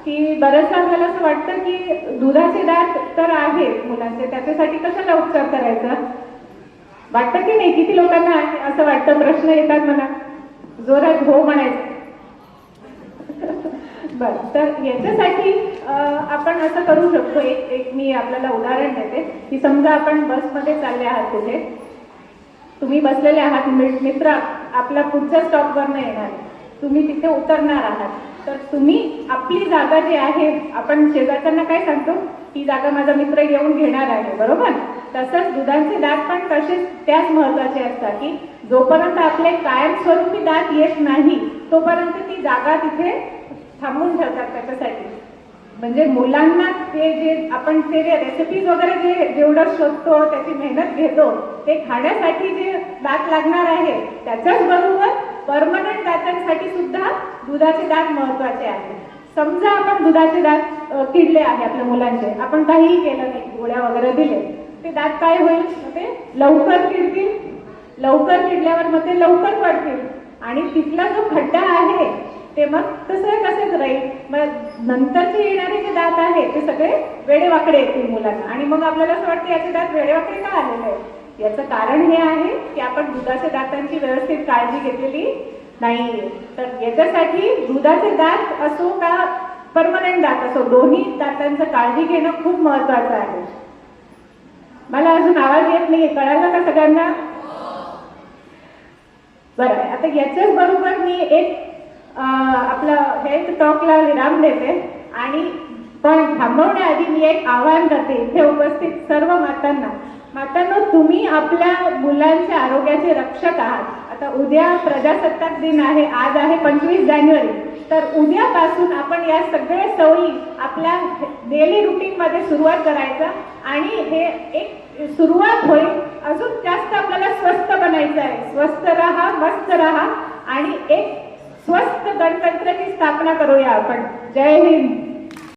की बऱ्याचदा आपल्याला असं वाटतं की दुधाचे दात तर आहेत मुलांचे, त्याच्यासाठी कशाला उपचार करायचा, वाटतं की नाही? किती लोकांना असं वाटतं? प्रश्न येतात मला, जोरात हो म्हणायचं. बरं, तर याच्यासाठी आपण असं करू शकतो. एक मी आपल्याला उदाहरण देते की समजा आपण बसमध्ये चालले आहात, कुठे तुम्ही बसलेले आहात, मित्र आपल्या पुढच्या स्टॉपवर नाही येणार, तुम्ही तिथे उतरणार आहात, तर तुम्ही आपली जागा जी आहे, आपण शेजारच्यांना काय सांगतो, ही जागा माझा मित्र येऊन घेणार आहे, बरोबर? तसंच दुधाचे दात पण तसेच त्याच महत्वाचे असतात की जोपर्यंत आपले कायमस्वरूपी दात येत नाही तोपर्यंत ती जागा तिथे थांबून ठेवतात त्याच्यासाठी. म्हणजे मुलांना ते जे आपण ते रेसिपीज वगैरे जेवढं शोधतो, त्याची मेहनत घेतो, ते खाण्यासाठी जे दात लागणार आहे त्याच्याच बरोबर परमनंट दातांसाठी सुद्धा दुधाचे दात महत्वाचे आहेत. समजा आपण दुधाचे दात किडले आहे आपल्या मुलांचे, आपण काहीही केलं नाही, गोळ्या वगैरे दिले, ते दात काय होईल? ते लवकर किडतील, लवकर किडल्यावर मग ते लवकर पडतील आणि तिथला जो खड्डा आहे ते मग तसेच राहील. मग नंतरचे येणारे जे दात आहे ते सगळे वेडेवाकडे येतील मुलांना, आणि मग आपल्याला असं वाटतं याचे दात वेडेवाकडे का आलेले आहेत? याचं कारण हे आहे की आपण दुधाच्या दातांची व्यवस्थित काळजी घेतलेली नाही. तर याच्यासाठी दुधाचे दात असो का परमनंट दात असो, दोन्ही दातांचं काळजी घेणं खूप महत्वाचं आहे. मला अजून आवाज येत नाही, कळालं का सगळ्यांना? बरं, आता याच्याच बरोबर मी एक आपलं हेल्थ टॉकला विराम देते, आणि पण थांबवण्याआधी मी एक आवाहन करते इथे उपस्थित सर्व मातांनो, तुम्ही आपल्या मुलांच्या आरोग्याचे रक्षक आहात. आता उद्या प्रजासत्ताक दिन आहे, आज आहे 25 जानेवारी, तर उद्यापासून आपण या सगळ्या सवयी आपल्या डेली रुटीन मध्ये सुरुवात करायचं, आणि हे एक सुरुवात होईल. अजून जास्त आपल्याला स्वस्थ बनायचं आहे. स्वस्थ राहा, मस्त राहा, आणि एक स्वस्थ गणतंत्राची स्थापना करूया आपण. जय हिंद.